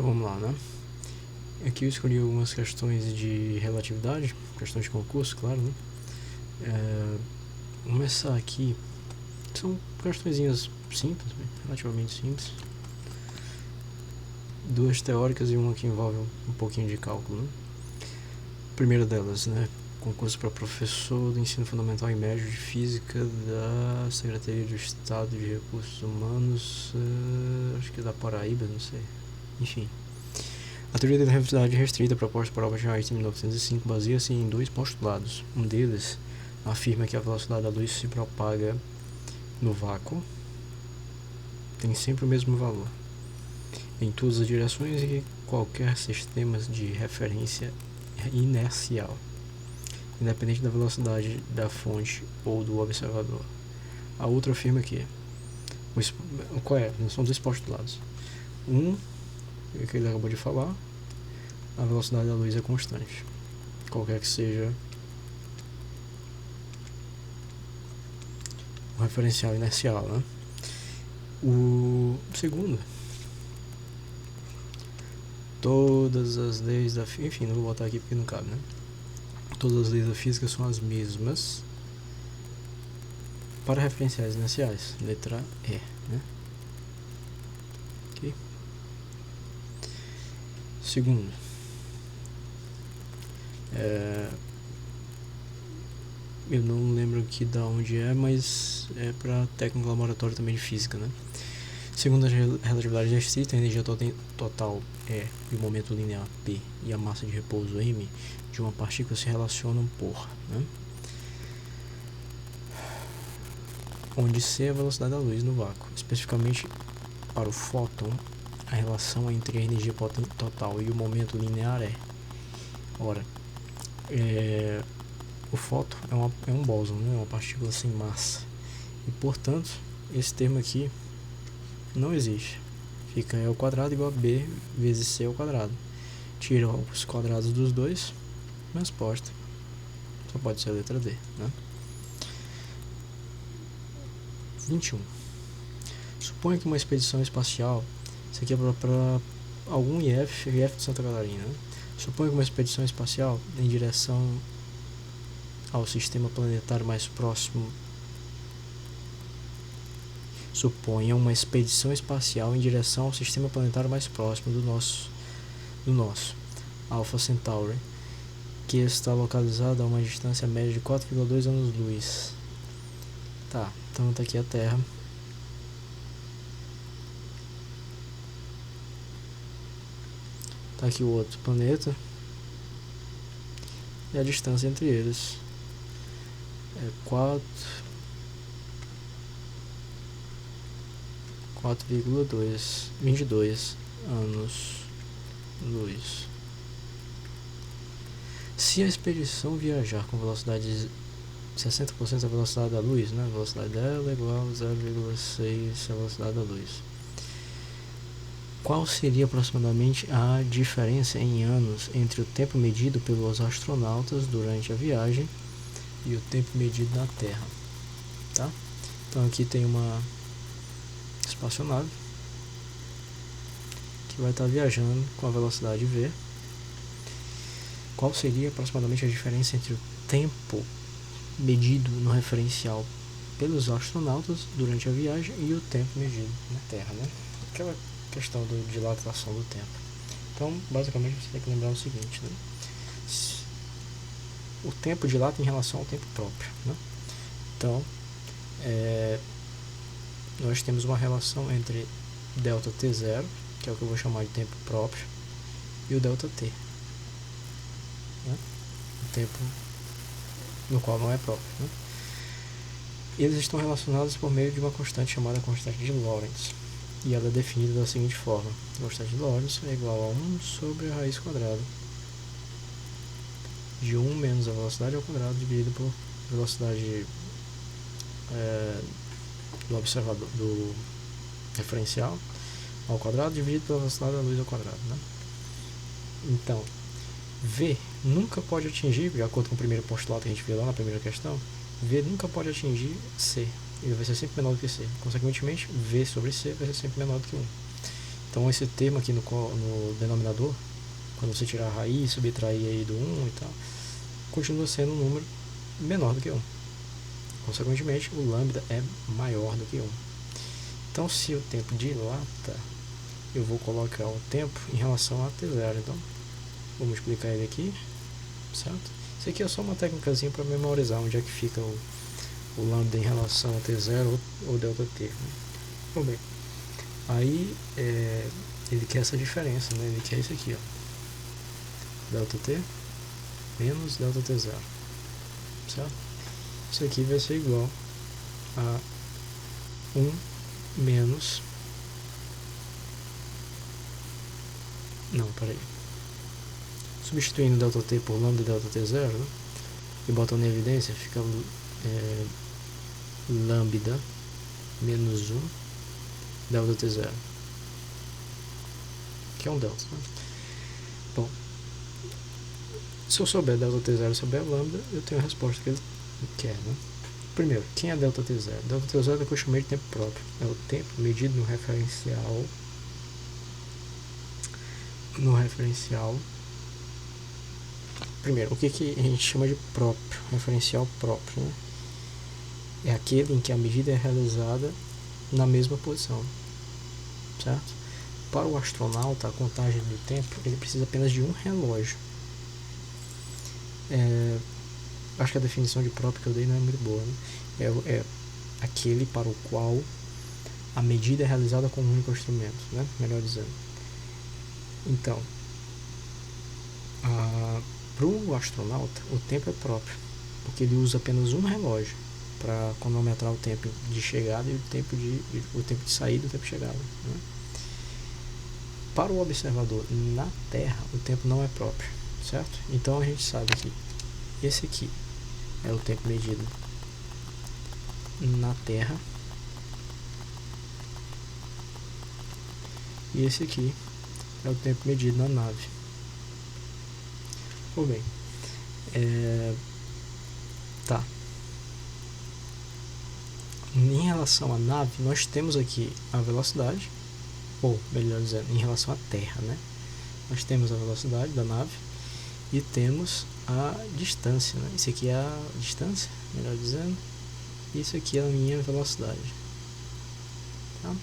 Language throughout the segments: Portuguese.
Então vamos lá, né? Aqui eu escolhi algumas questões de relatividade, questões de concurso, claro, né? Vou começar aqui, são questõezinhas simples, relativamente simples. Duas teóricas e uma que envolve um pouquinho de cálculo, né? Primeira delas, né? Concurso para professor do ensino fundamental e médio de física da Secretaria do Estado de Recursos Humanos, acho que é da Paraíba, não sei. Enfim. A teoria da relatividade restrita proposta por Albert Einstein em 1905 baseia-se em dois postulados. Um deles afirma que a velocidade da luz se propaga no vácuo, tem sempre o mesmo valor em todas as direções e que qualquer sistema de referência inercial, independente da velocidade da fonte ou do observador. A outra afirma que são dois postulados. Um, que ele acabou de falar, a velocidade da luz é constante, qualquer que seja o referencial inercial, né? O segundo, todas as leis da física, enfim, não vou botar aqui porque não cabe, né? Todas as leis da física são as mesmas para referenciais inerciais, letra E, né? Ok? Segundo, eu não lembro aqui da onde é, mas é para técnico laboratório também de física, né? Segundo a relatividade restrita, a energia total E e o momento linear P e a massa de repouso M de uma partícula se relacionam por, né? Onde C é a velocidade da luz no vácuo. Especificamente para o fóton, a relação entre a energia total e o momento linear é... Ora, o fóton é um bóson, né? É uma partícula sem massa. E, portanto, esse termo aqui não existe. Fica E ao quadrado igual a B vezes C ao quadrado. Tira os quadrados dos dois, resposta só pode ser a letra D, né? 21. Suponha que uma expedição espacial, isso aqui é para algum IF de Santa Catarina, né? Suponha que uma expedição espacial em direção ao sistema planetário mais próximo. Suponha uma expedição espacial em direção ao sistema planetário mais próximo do nosso, Alpha Centauri, que está localizado a uma distância média de 4,2 anos-luz. Tá, então tá aqui a Terra. Tá aqui o outro planeta. E a distância entre eles é 4,22 anos-luz. Se a expedição viajar com velocidade de 60% da velocidade da luz, né? A velocidade dela é igual a 0,6 a velocidade da luz. Qual seria aproximadamente a diferença em anos entre o tempo medido pelos astronautas durante a viagem e o tempo medido na Terra? Tá? Então aqui tem uma espaçonave que vai estar viajando com a velocidade v. Qual seria aproximadamente a diferença entre o tempo medido no referencial pelos astronautas durante a viagem e o tempo medido na Terra, né? Aquela questão da dilatação do tempo. Então, basicamente, você tem que lembrar o seguinte, né? O tempo dilata em relação ao tempo próprio, né? Então, nós temos uma relação entre delta t0, que é o que eu vou chamar de tempo próprio, e o delta t, né? O tempo no qual não é próprio, né? Eles estão relacionados por meio de uma constante chamada constante de Lorentz, e ela é definida da seguinte forma: a constante de Lorentz é igual a 1 sobre a raiz quadrada de 1 menos a velocidade ao quadrado dividido por velocidade do observador, do referencial ao quadrado dividido pela velocidade da luz ao quadrado, né? Então, V nunca pode atingir, de acordo com o primeiro postulado que a gente viu lá na primeira questão, V nunca pode atingir C, ele vai ser sempre menor do que C. Consequentemente, V sobre C vai ser sempre menor do que 1. Então esse termo aqui no denominador, quando você tirar a raiz, subtrair aí do 1 e tal, continua sendo um número menor do que 1. Consequentemente, o lambda é maior do que 1. Então, se o tempo dilata, eu vou colocar o tempo em relação a t0. Então, vou multiplicar ele aqui, certo? Isso aqui é só uma técnicazinha para memorizar onde é que fica o lambda em relação a t0 ou ΔT. Bom, bem, aí ele quer essa diferença, né? Ele quer isso aqui, ó, ΔT menos ΔT0, certo? Isso aqui vai ser igual a 1 menos... Não, peraí. Substituindo ΔT por lambda ΔT0, né? E botando em evidência, fica lambda menos 1 ΔT0, que é um delta, né? Bom, se eu souber ΔT0 e souber lambda, eu tenho a resposta que ele quer, né? Primeiro, quem é ΔT0? ΔT0 é o que eu chamei de tempo próprio. É o tempo medido no referencial. Primeiro, o que a gente chama de próprio? Referencial próprio, né? É aquele em que a medida é realizada na mesma posição, certo? Para o astronauta, a contagem do tempo, ele precisa apenas de um relógio. Acho que a definição de próprio que eu dei não é muito boa, né? É aquele para o qual a medida é realizada com um único instrumento, né? Melhor dizendo. Então, para o astronauta, o tempo é próprio, porque ele usa apenas um relógio para cronometrar o tempo de chegada e o tempo de saída e o tempo de chegada, né? Para o observador na Terra, o tempo não é próprio, certo? Então a gente sabe que esse aqui é o tempo medido na Terra e esse aqui é o tempo medido na nave. Ou bem, tá. Em relação à nave, nós temos aqui a velocidade, ou melhor dizendo, em relação à Terra, né? Nós temos a velocidade da nave e temos a distância, né? Isso aqui é a distância, melhor dizendo, e isso aqui é a minha velocidade, tá?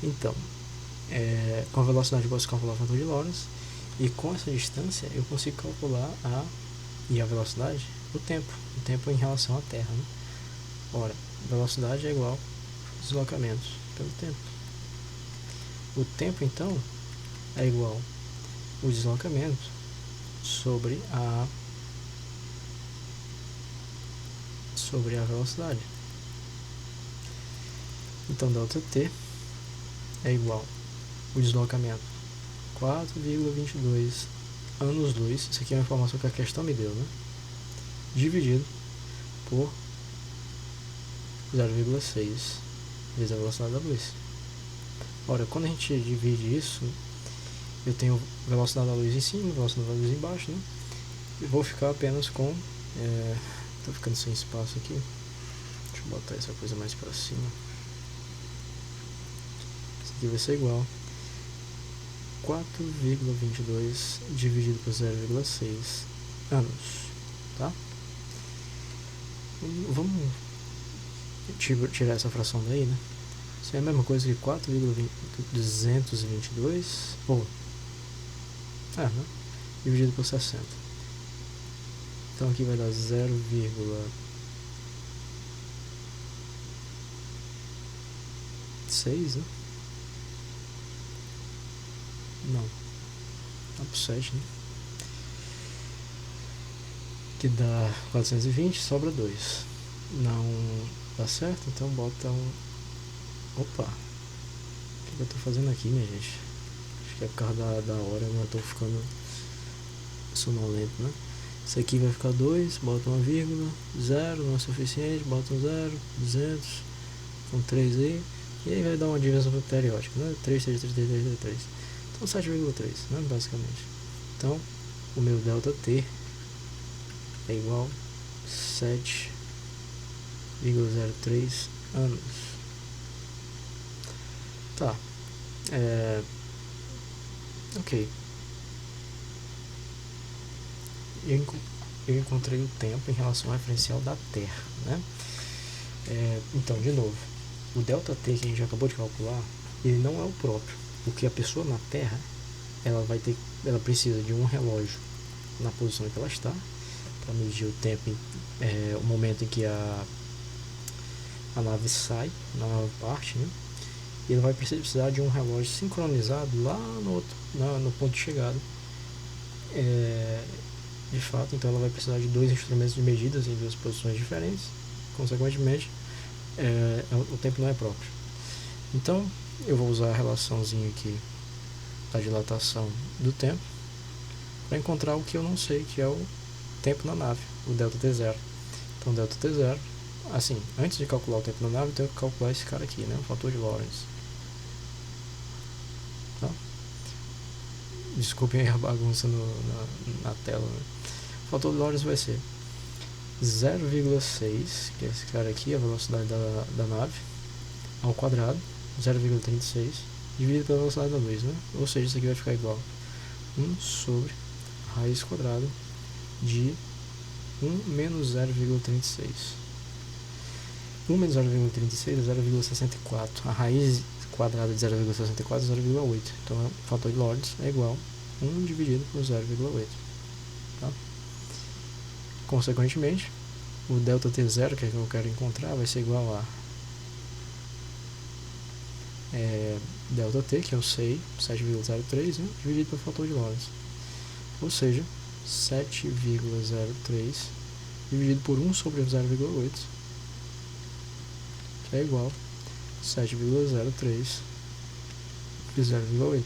Então, com a velocidade eu posso calcular o fator de Lorentz, e com essa distância eu consigo calcular a velocidade, o tempo em relação à Terra, né? Ora, velocidade é igual a deslocamento pelo tempo. O tempo, então, é igual o deslocamento sobre a velocidade. Então, ΔT é igual o deslocamento 4,22 anos-luz, isso aqui é uma informação que a questão me deu, né? Dividido por 0,6 vezes a velocidade da luz. Ora, quando a gente divide isso, eu tenho velocidade da luz em cima, velocidade da luz embaixo, né? Eu vou ficar apenas com... tô ficando sem espaço aqui. Deixa eu botar essa coisa mais para cima. Isso aqui vai ser igual 4,22 dividido por 0,6 anos, tá? Vamos tirar essa fração daí, né? Isso é a mesma coisa que 4,222 né? Dividido por 60. Então aqui vai dar 0,6, né? Não, dá por 7, né? Que dá 420, sobra 2. Não dá certo, então bota um... Opa! O que eu tô fazendo aqui, minha gente? Acho que é por causa da hora, eu tô ficando sonolento, né? Isso aqui vai ficar 2, bota uma vírgula, 0, não é suficiente, bota um 0, 200, com 3 aí, e aí vai dar uma divisão periódica, né? 3, 3, 3, 3, 3, 3. Então 7,3, né? Basicamente. Então, o meu ΔT é igual a 7,03 anos. Tá, Ok. Eu encontrei o tempo em relação ao referencial da Terra, né? Então, de novo, o ΔT que a gente acabou de calcular, ele não é o próprio, porque a pessoa na Terra, ela precisa de um relógio na posição que ela está, para medir o tempo, o momento em que a nave sai, na nave parte, né? E ela vai precisar de um relógio sincronizado lá no ponto de chegada. De fato, então ela vai precisar de dois instrumentos de medidas em duas posições diferentes. Consequentemente, o tempo não é próprio. Então, eu vou usar a relaçãozinha aqui da dilatação do tempo para encontrar o que eu não sei, que é o tempo na nave, o ΔT0. Então, ΔT0, assim, antes de calcular o tempo na nave, eu tenho que calcular esse cara aqui, né, o fator de Lorentz. Tá? Desculpem a bagunça na tela, né? O fator de Lorentz vai ser 0,6, que é esse cara aqui, a velocidade da nave, ao quadrado, 0,36, dividido pela velocidade da luz, né? Ou seja, isso aqui vai ficar igual a 1 sobre raiz quadrada de 1 menos 0,36. 1 menos 0,36 é 0,64. A raiz quadrada de 0,64 é 0,8. Então, o fator de Lorentz é igual a 1 dividido por 0,8. Tá? Consequentemente, o ΔT0, que é que eu quero encontrar, vai ser igual a ΔT, que eu sei, 7,03, né, dividido pelo fator de Lorentz. Ou seja, 7,03 dividido por 1 sobre 0,8, que é igual a 7,03 de 0,8.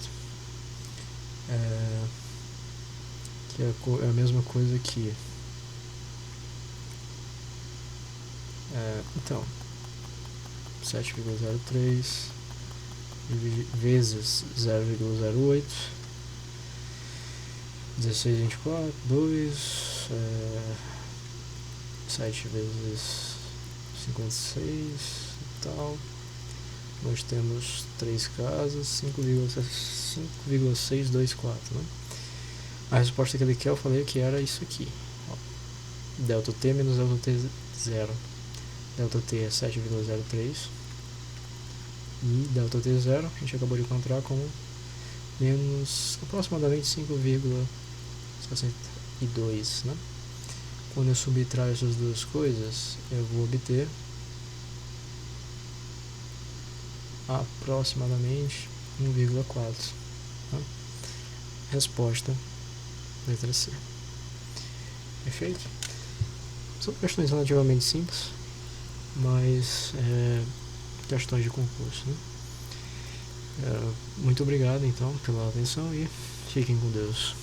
Que é a mesma coisa aqui. Então, 7,03 vezes 0,08, 16, 24, 2, 7 vezes 56 e tal. Nós temos 3 casas, 5,624, né? A resposta que ele quer, eu falei que era isso aqui, ó. ΔT menos ΔT0. ΔT é 7,03 e ΔT0 a gente acabou de encontrar como menos aproximadamente 5,62, né? Quando eu subtrair essas duas coisas, eu vou obter aproximadamente 1,4. Né? Resposta, letra C. Perfeito? São questões relativamente simples, mas questões de concurso, né? Muito obrigado então pela atenção e fiquem com Deus.